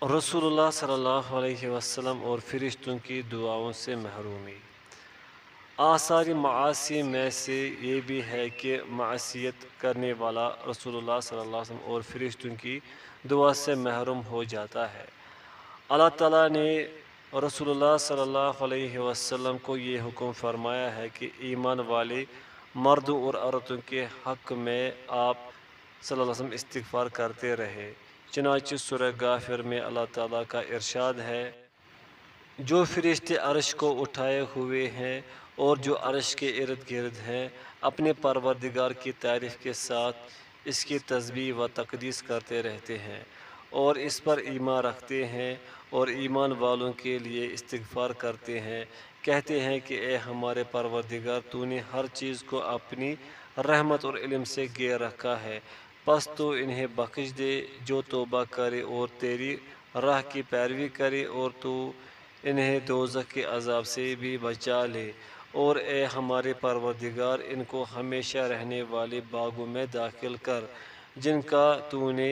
رسول اللہ صلی اللہ علیہ وسلم اور فرشتوں کی دعاؤں سے محرومی۔ آثار معاصی میں سے یہ بھی ہے کہ معصیت کرنے والا رسول اللہ صلی اللہ علیہ وسلم اور فرشتوں کی دعا سے محروم ہو جاتا ہے۔ اللہ تعالیٰ نے رسول اللہ صلی اللہ علیہ وسلم کو یہ حکم فرمایا ہے کہ ایمان والے مردوں اور عورتوں کے حق میں آپ صلی اللہ علیہ وسلم استغفار کرتے رہے۔ چنانچہ سورہ غافر میں اللہ تعالیٰ کا ارشاد ہے، جو فرشتے عرش کو اٹھائے ہوئے ہیں اور جو عرش کے ارد گرد ہیں، اپنے پروردگار کی تعریف کے ساتھ اس کی تسبیح و تقدیس کرتے رہتے ہیں اور اس پر ایمان رکھتے ہیں اور ایمان والوں کے لیے استغفار کرتے ہیں، کہتے ہیں کہ اے ہمارے پروردگار، تو نے ہر چیز کو اپنی رحمت اور علم سے گھیر رکھا ہے، پس تو انہیں بخش دے جو توبہ کرے اور تیری راہ کی پیروی کرے، اور تو انہیں دوزخ کے عذاب سے بھی بچا لے، اور اے ہمارے پروردگار، ان کو ہمیشہ رہنے والے باغوں میں داخل کر جن کا تو نے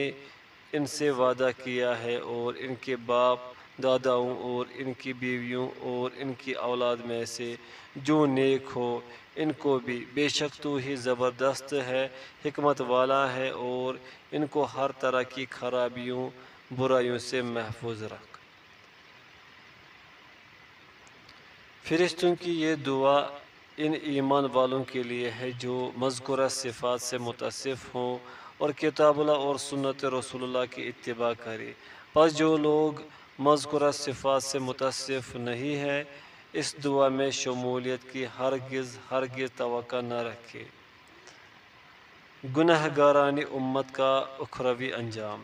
ان سے وعدہ کیا ہے، اور ان کے باپ داداؤں اور ان کی بیویوں اور ان کی اولاد میں سے جو نیک ہو ان کو بھی، بے شک تو ہی زبردست ہے، حکمت والا ہے، اور ان کو ہر طرح کی خرابیوں برائیوں سے محفوظ رکھ۔ فرشتوں کی یہ دعا ان ایمان والوں کے لیے ہے جو مذکورہ صفات سے متصف ہوں اور کتاب اللہ اور سنت رسول اللہ کی اتباع کرے۔ پس جو لوگ مذکورہ صفات سے متصف نہیں ہے، اس دعا میں شمولیت کی ہرگز توقع نہ رکھے۔ گناہ گاران امت کا اخروی انجام۔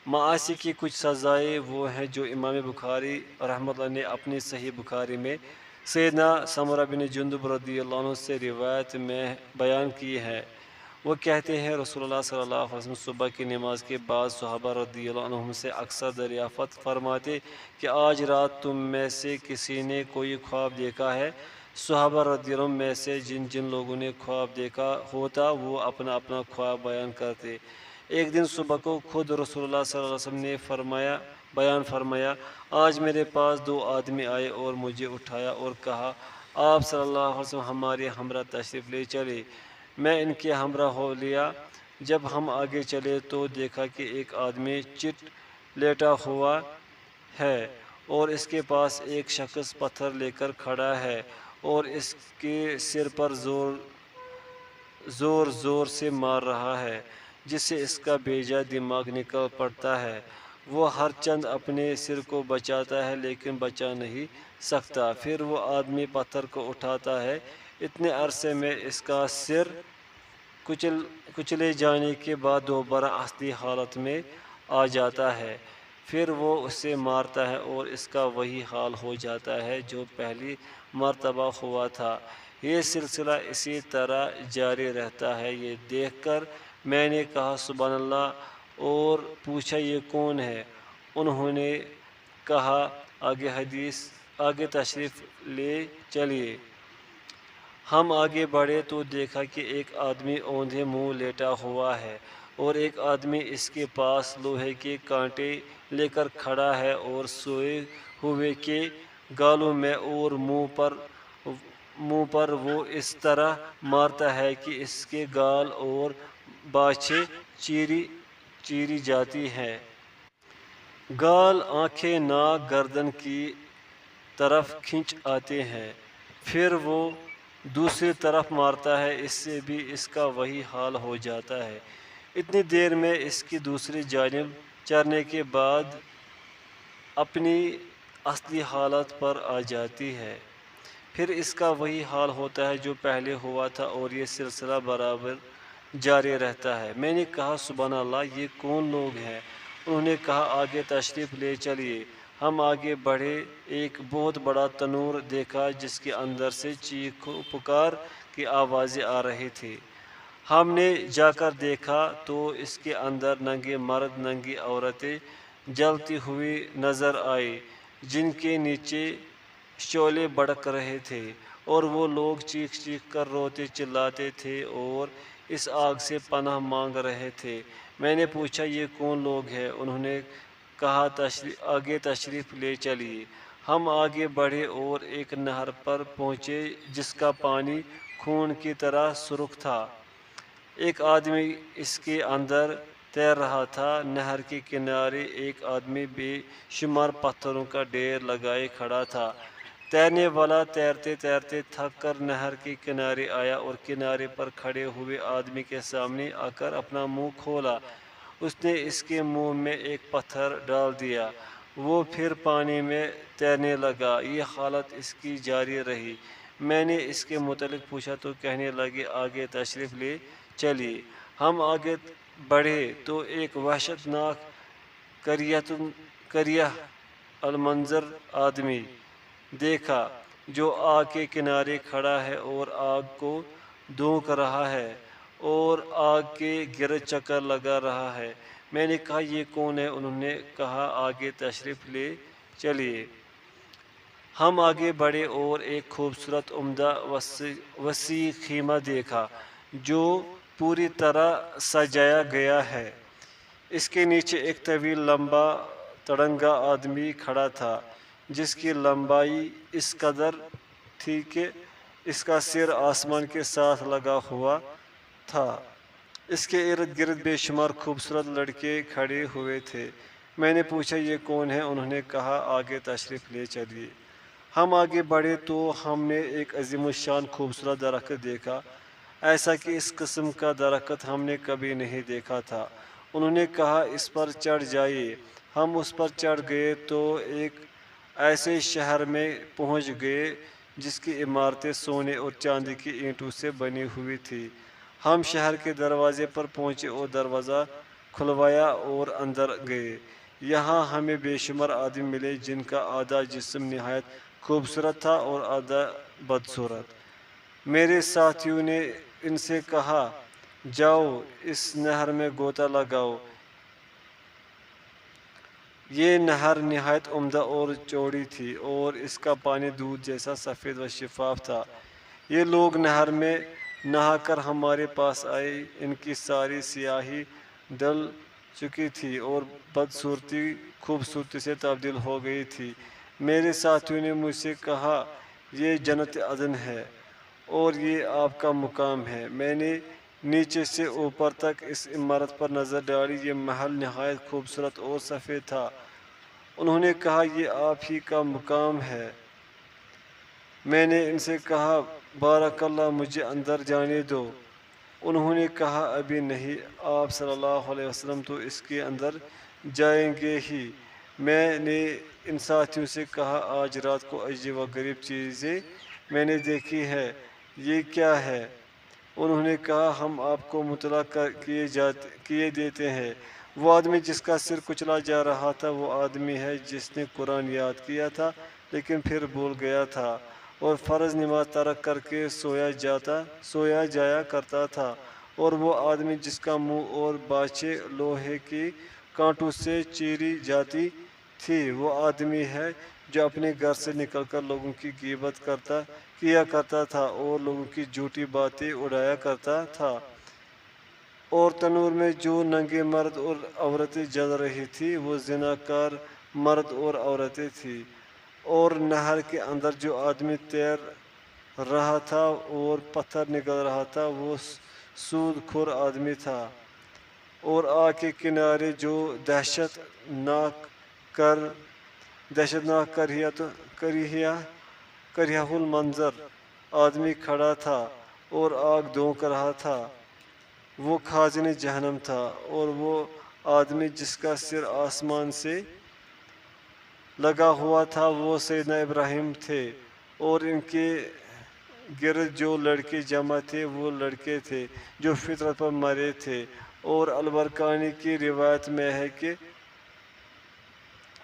معاصی کی کچھ سزائیں وہ ہیں جو امام بخاری رحمۃ اللہ نے اپنی صحیح بخاری میں سیدنا سمرہ بن جندب رضی اللہ عنہ سے روایت میں بیان کی ہے۔ وہ کہتے ہیں رسول اللہ صلی اللہ علیہ وسلم صبح کی نماز کے بعد صحابہ رضی اللہ عنہم سے اکثر دریافت فرماتے کہ آج رات تم میں سے کسی نے کوئی خواب دیکھا ہے؟ صحابہ رضی اللہ عنہ میں سے جن لوگوں نے خواب دیکھا ہوتا وہ اپنا اپنا خواب بیان کرتے۔ ایک دن صبح کو خود رسول اللہ صلی اللہ علیہ وسلم نے بیان فرمایا، آج میرے پاس دو آدمی آئے اور مجھے اٹھایا اور کہا، آپ صلی اللہ علیہ وسلم ہمارے ہمراہ تشریف لے چلے۔ میں ان کے ہمراہ ہو لیا۔ جب ہم آگے چلے تو دیکھا کہ ایک آدمی چٹ لیٹا ہوا ہے اور اس کے پاس ایک شخص پتھر لے کر کھڑا ہے اور اس کے سر پر زور سے مار رہا ہے، جس سے اس کا بیجا دماغ نکل پڑتا ہے۔ وہ ہر چند اپنے سر کو بچاتا ہے لیکن بچا نہیں سکتا۔ پھر وہ آدمی پتھر کو اٹھاتا ہے، اتنے عرصے میں اس کا سر کچلے جانے کے بعد دوبارہ اصلی حالت میں آ جاتا ہے۔ پھر وہ اسے مارتا ہے اور اس کا وہی حال ہو جاتا ہے جو پہلی مرتبہ ہوا تھا۔ یہ سلسلہ اسی طرح جاری رہتا ہے۔ یہ دیکھ کر میں نے کہا سبحان اللہ، اور پوچھا یہ کون ہے؟ انہوں نے کہا آگے تشریف لے چلیے۔ ہم آگے بڑھے تو دیکھا کہ ایک آدمی اوندھے منہ لیٹا ہوا ہے اور ایک آدمی اس کے پاس لوہے کے کانٹے لے کر کھڑا ہے اور سوئے ہوئے کے گالوں میں اور منہ پر وہ اس طرح مارتا ہے کہ اس کے گال اور باچھیں چیری جاتی ہیں۔ گال، آنکھیں، ناک، گردن کی طرف کھنچ آتے ہیں۔ پھر وہ دوسری طرف مارتا ہے، اس سے بھی اس کا وہی حال ہو جاتا ہے۔ اتنی دیر میں اس کی دوسری جانب چرنے کے بعد اپنی اصلی حالت پر آ جاتی ہے۔ پھر اس کا وہی حال ہوتا ہے جو پہلے ہوا تھا اور یہ سلسلہ برابر جاری رہتا ہے۔ میں نے کہا سبحان اللہ، یہ کون لوگ ہیں؟ انہوں نے کہا آگے تشریف لے چلیے۔ ہم آگے بڑھے، ایک بہت بڑا تنور دیکھا جس کے اندر سے چیخ پکار کی آوازیں آ رہی تھیں۔ ہم نے جا کر دیکھا تو اس کے اندر ننگے مرد، ننگی عورتیں جلتی ہوئی نظر آئی جن کے نیچے شعلے بھڑک رہے تھے، اور وہ لوگ چیخ کر روتے چلاتے تھے اور اس آگ سے پناہ مانگ رہے تھے۔ میں نے پوچھا یہ کون لوگ ہیں؟ انہوں نے کہا آگے تشریف لے چلیے۔ ہم آگے بڑھے اور ایک نہر پر پہنچے جس کا پانی خون کی طرح سرخ تھا۔ ایک آدمی اس کے اندر تیر رہا تھا۔ نہر کے کنارے ایک آدمی بے شمار پتھروں کا ڈھیر لگائے کھڑا تھا۔ تیرنے والا تیرتے تیرتے تھک کر نہر کے کنارے آیا اور کنارے پر کھڑے ہوئے آدمی کے سامنے آ کر اپنا منہ کھولا۔ اس نے اس کے منہ میں ایک پتھر ڈال دیا۔ وہ پھر پانی میں تیرنے لگا۔ یہ حالت اس کی جاری رہی۔ میں نے اس کے متعلق پوچھا تو کہنے لگے آگے تشریف لے چلیے۔ ہم آگے بڑھے تو ایک وحشت ناک کریہ المنظر آدمی دیکھا جو آگ کے کنارے کھڑا ہے اور آگ کو دھونک رہا ہے اور آگ کے گرد چکر لگا رہا ہے۔ میں نے کہا یہ کون ہے؟ انہوں نے کہا آگے تشریف لے چلیے۔ ہم آگے بڑھے اور ایک خوبصورت عمدہ وسیع خیمہ دیکھا جو پوری طرح سجایا گیا ہے۔ اس کے نیچے ایک طویل لمبا تڑنگا آدمی کھڑا تھا جس کی لمبائی اس قدر تھی کہ اس کا سر آسمان کے ساتھ لگا ہوا تھا۔ اس کے ارد گرد بے شمار خوبصورت لڑکے کھڑے ہوئے تھے۔ میں نے پوچھا یہ کون ہے؟ انہوں نے کہا آگے تشریف لے چلیے۔ ہم آگے بڑھے تو ہم نے ایک عظیم الشان خوبصورت درخت دیکھا، ایسا کہ اس قسم کا درخت ہم نے کبھی نہیں دیکھا تھا۔ انہوں نے کہا اس پر چڑھ جائیے۔ ہم اس پر چڑھ گئے تو ایک ایسے شہر میں پہنچ گئے جس کی عمارتیں سونے اور چاندی کی اینٹوں سے بنی ہوئی تھی۔ ہم شہر کے دروازے پر پہنچے اور دروازہ کھلوایا اور اندر گئے۔ یہاں ہمیں بے شمار آدمی ملے جن کا آدھا جسم نہایت خوبصورت تھا اور آدھا بدصورت۔ میرے ساتھیوں نے ان سے کہا جاؤ اس نہر میں غوطہ لگاؤ۔ یہ نہر نہایت عمدہ اور چوڑی تھی اور اس کا پانی دودھ جیسا سفید و شفاف تھا۔ یہ لوگ نہر میں نہا کر ہمارے پاس آئے۔ ان کی ساری سیاہی ڈل چکی تھی اور بدصورتی خوبصورتی سے تبدیل ہو گئی تھی۔ میرے ساتھیوں نے مجھ سے کہا یہ جنت عدن ہے اور یہ آپ کا مقام ہے۔ میں نے نیچے سے اوپر تک اس عمارت پر نظر ڈالی۔ یہ محل نہایت خوبصورت اور سفید تھا۔ انہوں نے کہا یہ آپ ہی کا مقام ہے۔ میں نے ان سے کہا بارک اللہ مجھے اندر جانے دو۔ انہوں نے کہا ابھی نہیں، آپ صلی اللہ علیہ وسلم تو اس کے اندر جائیں گے ہی۔ میں نے ان ساتھیوں سے کہا آج رات کو عجیب و غریب چیزیں میں نے دیکھی ہے، یہ کیا ہے؟ انہوں نے کہا ہم آپ کو مطلع کیے دیتے ہیں۔ وہ آدمی جس کا سر کچلا جا رہا تھا وہ آدمی ہے جس نے قرآن یاد کیا تھا لیکن پھر بھول گیا تھا اور فرض نماز ترک کر کے سویا جایا کرتا تھا۔ اور وہ آدمی جس کا منہ اور باچھیں لوہے کے کانٹوں سے چیری جاتی تھی وہ آدمی ہے جو اپنے گھر سے نکل کر لوگوں کی غیبت کیا کرتا تھا اور لوگوں کی جھوٹی باتیں اڑایا کرتا تھا۔ اور تنور میں جو ننگے مرد اور عورتیں جل رہی تھیں وہ زناکار مرد اور عورتیں تھیں۔ اور نہر کے اندر جو آدمی تیر رہا تھا اور پتھر نگل رہا تھا وہ سود خور آدمی تھا۔ اور آگ کے کنارے جو دہشت ناک کریہ المنظر آدمی کھڑا تھا اور آگ دھونک رہا تھا وہ خازن جہنم تھا۔ اور وہ آدمی جس کا سر آسمان سے لگا ہوا تھا وہ سیدنا ابراہیم تھے۔ اور ان کے گرد جو لڑکے جمع تھے وہ لڑکے تھے جو فطرت پر مرے تھے۔ اور البرقانی کی روایت میں ہے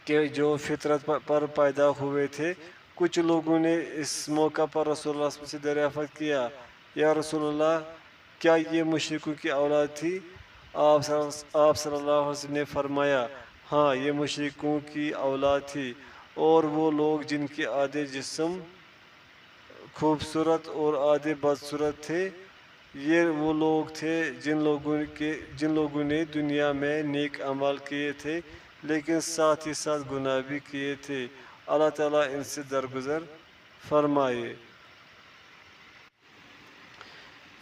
کہ جو فطرت پر پیدا ہوئے تھے۔ کچھ لوگوں نے اس موقع پر رسول اللہ صلی اللہ علیہ وسلم سے دریافت کیا یا رسول اللہ کیا یہ مشرکوں کی اولاد تھی؟ آپ صلی اللہ علیہ وسلم نے فرمایا ہاں یہ مشرکوں کی اولاد تھی۔ اور وہ لوگ جن کے آدھے جسم خوبصورت اور آدھے بدصورت تھے یہ وہ لوگ تھے جن لوگوں نے دنیا میں نیک اعمال کیے تھے لیکن ساتھ ہی ساتھ گناہ بھی کیے تھے۔ اللہ تعالیٰ ان سے درگزر فرمائے۔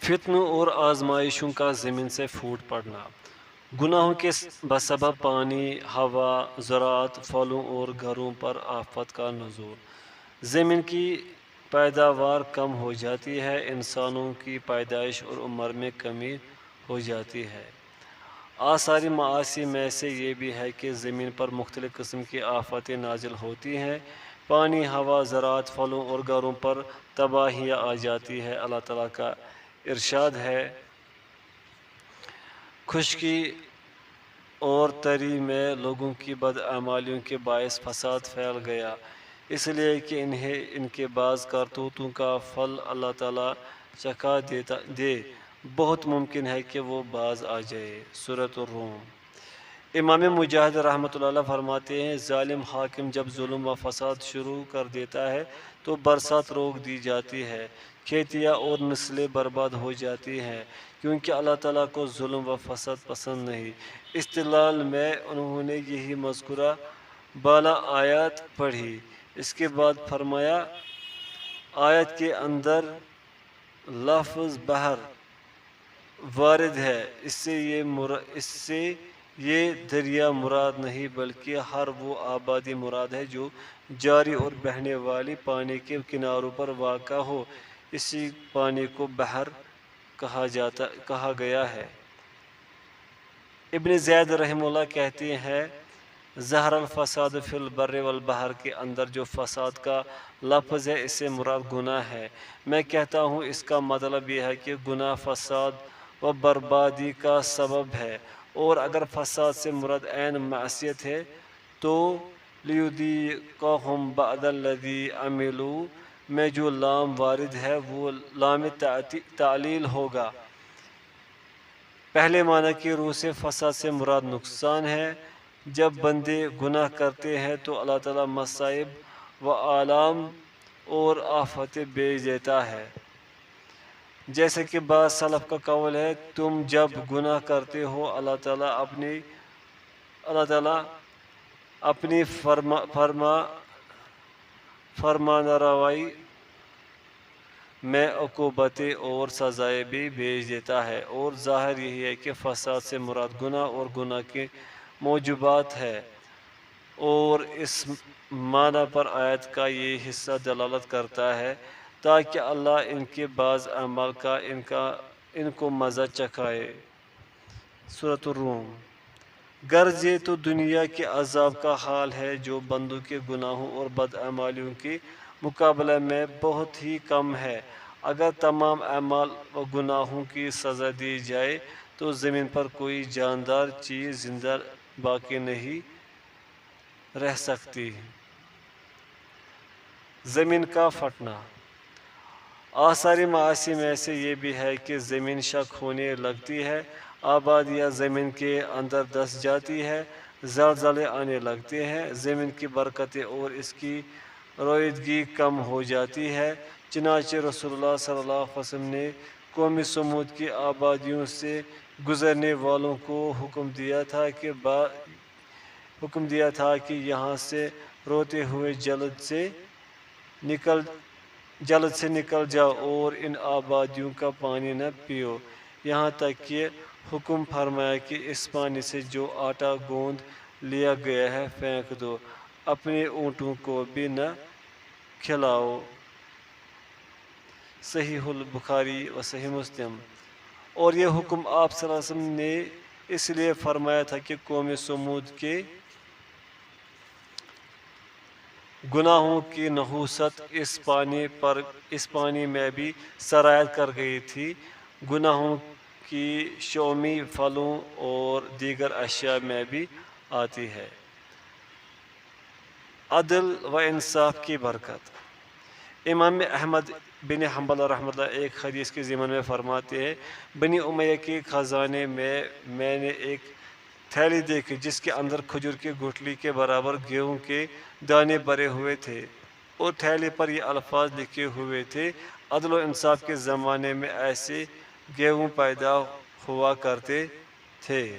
فتنوں اور آزمائشوں کا زمین سے پھوٹ پڑنا۔ گناہوں کے بسبب پانی، ہوا، زراعت، پھلوں اور گھروں پر آفت کا نزول۔ زمین کی پیداوار کم ہو جاتی ہے، انسانوں کی پیدائش اور عمر میں کمی ہو جاتی ہے۔ آثار معاصی میں سے یہ بھی ہے کہ زمین پر مختلف قسم کی آفتیں نازل ہوتی ہیں۔ پانی، ہوا، زراعت، پھلوں اور گھروں پر تباہیاں آ جاتی ہے۔ اللہ تعالیٰ کا ارشاد ہے، خشکی اور تری میں لوگوں کی بدعمالیوں کے باعث فساد پھیل گیا، اس لیے کہ انہیں ان کے بعض کرتوتوں کا پھل اللہ تعالیٰ چکھا دے، بہت ممکن ہے کہ وہ باز آ جائے۔ سورۃ الروم۔ امام مجاہد رحمۃ اللہ علیہ فرماتے ہیں، ظالم حاکم جب ظلم و فساد شروع کر دیتا ہے تو برسات روک دی جاتی ہے، کھیتیاں اور نسلیں برباد ہو جاتی ہیں، کیونکہ اللہ تعالیٰ کو ظلم و فساد پسند نہیں۔ استدلال میں انہوں نے یہی مذکورہ بالا آیات پڑھی۔ اس کے بعد فرمایا، آیت کے اندر لفظ بحر وارد ہے، اس سے یہ دریا مراد نہیں بلکہ ہر وہ آبادی مراد ہے جو جاری اور بہنے والی پانی کے کناروں پر واقع ہو، اسی پانی کو بحر کہا گیا ہے۔ ابن زید رحمہ اللہ کہتے ہیں، ظہر الفساد فی البر والبحر کے اندر جو فساد کا لفظ ہے اس سے مراد گناہ ہے۔ میں کہتا ہوں اس کا مطلب یہ ہے کہ گناہ فساد و بربادی کا سبب ہے، اور اگر فساد سے مراد عین معصیت ہے تو لیذیقہم بعض الذی عملوا میں جو لام وارد ہے وہ لام تعلیل ہوگا۔ پہلے معنی کی روح سے فساد سے مراد نقصان ہے۔ جب بندے گناہ کرتے ہیں تو اللہ تعالیٰ مصائب و آلام اور آفتیں بھیج دیتا ہے، جیسے کہ بعض سلف کا قول ہے، تم جب گناہ کرتے ہو اللہ تعالیٰ اپنی فرمانروائی میں عقوبتیں اور سزائیں بھی بھیج دیتا ہے، اور ظاہر یہی ہے کہ فساد سے مراد گناہ اور گناہ کے موجبات ہے، اور اس معنی پر آیت کا یہ حصہ دلالت کرتا ہے تاکہ اللہ ان کے بعض اعمال کا ان کو مزہ چکھائے۔ سورۃ الروم۔ غرض یہ تو دنیا کے عذاب کا حال ہے جو بندوں کے گناہوں اور بدعمالیوں کے مقابلے میں بہت ہی کم ہے۔ اگر تمام اعمال و گناہوں کی سزا دی جائے تو زمین پر کوئی جاندار چیز زندہ باقی نہیں رہ سکتی۔ زمین کا پھٹنا۔ آثار معاصی میں سے یہ بھی ہے کہ زمین شق ہونے لگتی ہے، آبادیاں زمین کے اندر دس جاتی ہے، زلزلے آنے لگتے ہیں، زمین کی برکتیں اور اس کی رویدگی کم ہو جاتی ہے۔ چنانچہ رسول اللہ صلی اللہ علیہ وسلم نے قوم سمود کی آبادیوں سے گزرنے والوں کو حکم دیا تھا کہ یہاں سے روتے ہوئے جلد سے نکل جاؤ اور ان آبادیوں کا پانی نہ پیو، یہاں تک کہ حکم فرمایا کہ اس پانی سے جو آٹا گوندھ لیا گیا ہے پھینک دو، اپنے اونٹوں کو بھی نہ کھلاؤ۔ صحیح البخاری و صحیح مسلم۔ اور یہ حکم آپ صلی اللہ علیہ وسلم نے اس لیے فرمایا تھا کہ قوم سمود کے گناہوں کی نحوست اس پانی میں بھی سرایت کر گئی تھی، گناہوں کی شومی پھلوں اور دیگر اشیاء میں بھی آتی ہے۔ عدل و انصاف کی برکت۔ امام احمد بن حنبل رحمۃ اللہ ایک حدیث کے ضمن میں فرماتے ہیں، بنی امیہ کے خزانے میں نے ایک تھیلی دیکھی جس کے اندر کھجور کی گٹھلی کے برابر گیہوں کے دانے بھرے ہوئے تھے، اور تھیلی پر یہ الفاظ لکھے ہوئے تھے، عدل و انصاف کے زمانے میں ایسے گیہوں پیدا ہوا کرتے تھے۔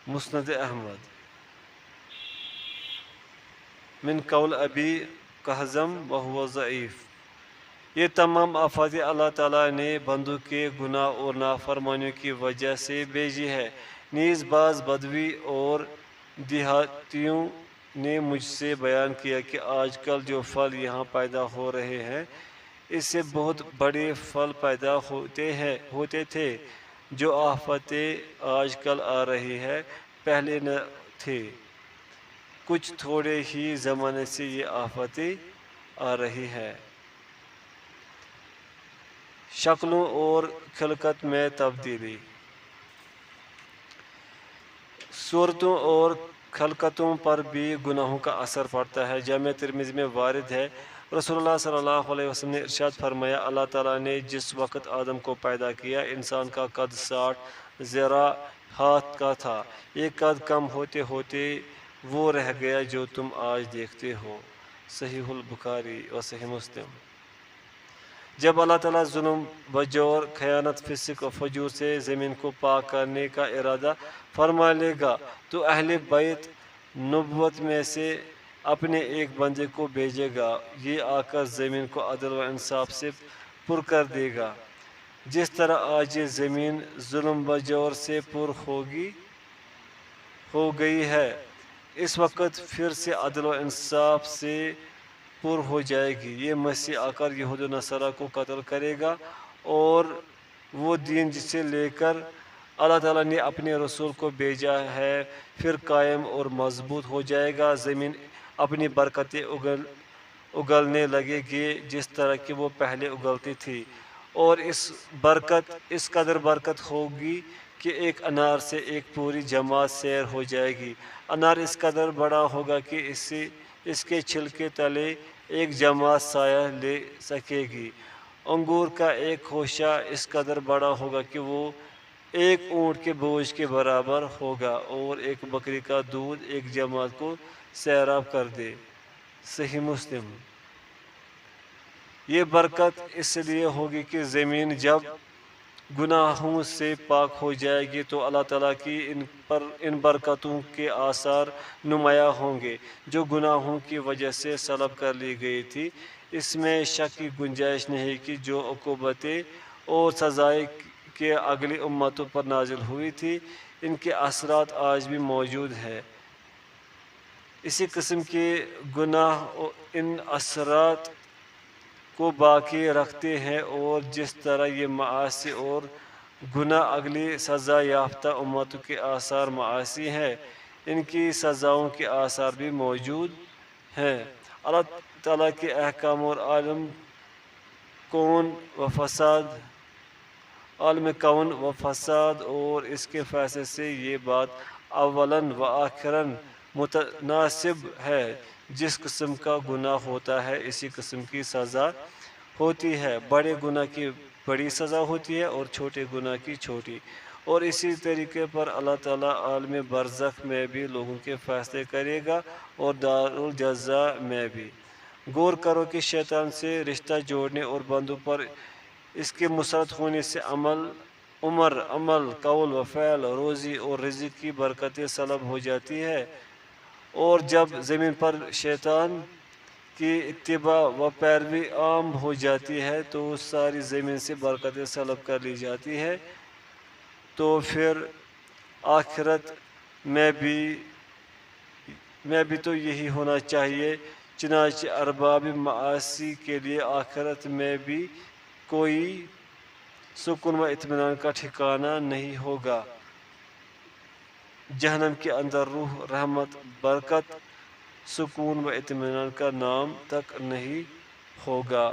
مسند احمد۔ من قول ابی کہزم وہو ضعیف۔ یہ تمام آفات اللہ تعالیٰ نے بندوں کے گناہ اور نافرمانیوں کی وجہ سے بھیجی ہے۔ نیز بعض بدوی اور دیہاتیوں نے مجھ سے بیان کیا کہ آج کل جو پھل یہاں پیدا ہو رہے ہیں اس سے بہت بڑے پھل پیدا ہوتے تھے۔ جو آفتیں آج کل آ رہی ہے پہلے نہ تھے، کچھ تھوڑے ہی زمانے سے یہ آفتیں آ رہی ہے۔ شکلوں اور خلقت میں تبدیلی۔ صورتوں اور خلقتوں پر بھی گناہوں کا اثر پڑتا ہے۔ جامع ترمذی میں وارد ہے، رسول اللہ صلی اللہ علیہ وسلم نے ارشاد فرمایا، اللہ تعالیٰ نے جس وقت آدم کو پیدا کیا انسان کا قد 60 ذراع ہاتھ کا تھا۔ یہ قد کم ہوتے ہوتے وہ رہ گیا جو تم آج دیکھتے ہو۔ صحیح البخاری و صحیح مسلم۔ جب اللہ تعالیٰ ظلم، بجور، خیانت، فسق و فجور سے زمین کو پاک کرنے کا ارادہ فرما لے گا تو اہل بیت نبوت میں سے اپنے ایک بندے کو بھیجے گا۔ یہ آ کر زمین کو عدل و انصاف سے پر کر دے گا۔ جس طرح آج یہ زمین ظلم بجور سے پر ہو گئی ہے، اس وقت پھر سے عدل و انصاف سے پر ہو جائے گی۔ یہ مسیح آ کر یہود و نصارہ کو قتل کرے گا اور وہ دین جسے لے کر اللہ تعالیٰ نے اپنے رسول کو بھیجا ہے پھر قائم اور مضبوط ہو جائے گا۔ زمین اپنی برکتیں اگلنے لگے گی جس طرح کہ وہ پہلے اگلتی تھی، اور اس قدر برکت ہوگی کہ ایک انار سے ایک پوری جماعت سیر ہو جائے گی۔ انار اس قدر بڑا ہوگا کہ اس کے چھلکے تلے ایک جماعت سایہ لے سکے گی۔ انگور کا ایک خوشہ اس قدر بڑا ہوگا کہ وہ ایک اونٹ کے بوجھ کے برابر ہوگا، اور ایک بکری کا دودھ ایک جماعت کو سیراب کر دے۔ صحیح مسلم۔ یہ برکت اس لیے ہوگی کہ زمین جب گناہوں سے پاک ہو جائے گی تو اللہ تعالیٰ کی ان برکتوں کے آثار نمایاں ہوں گے جو گناہوں کی وجہ سے سلب کر لی گئی تھی۔ اس میں شک کی گنجائش نہیں کہ جو عقوبتیں اور سزائیں کہ اگلی امتوں پر نازل ہوئی تھی ان کے اثرات آج بھی موجود ہیں۔ اسی قسم کے گناہ ان اثرات کو باقی رکھتے ہیں، اور جس طرح یہ معاصی اور گناہ اگلی سزا یافتہ امتوں کے آثار معاصی ہیں، ان کی سزاؤں کے آثار بھی موجود ہیں۔ اللہ تعالیٰ کے احکام اور عالم کون و فساد اور اس کے فیصلے سے یہ بات اولاً و آخراً متناسب ہے۔ جس قسم کا گناہ ہوتا ہے اسی قسم کی سزا ہوتی ہے۔ بڑے گناہ کی بڑی سزا ہوتی ہے اور چھوٹے گناہ کی چھوٹی، اور اسی طریقے پر اللہ تعالیٰ عالم برزخ میں بھی لوگوں کے فیصلے کرے گا اور دارالجزا میں بھی۔ غور کرو کہ شیطان سے رشتہ جوڑنے اور بندوں پر اس کے مسلط ہونے سے عمل، قول و فعل، روزی اور رزق کی برکتیں سلب ہو جاتی ہے، اور جب زمین پر شیطان کی اتباع و پیروی عام ہو جاتی ہے تو ساری زمین سے برکتیں سلب کر لی جاتی ہے، تو پھر آخرت میں بھی تو یہی ہونا چاہیے۔ چنانچہ ارباب معاصی کے لیے آخرت میں بھی کوئی سکون و اطمینان کا ٹھکانہ نہیں ہوگا۔ جہنم کے اندر روح، رحمت، برکت، سکون و اطمینان کا نام تک نہیں ہوگا۔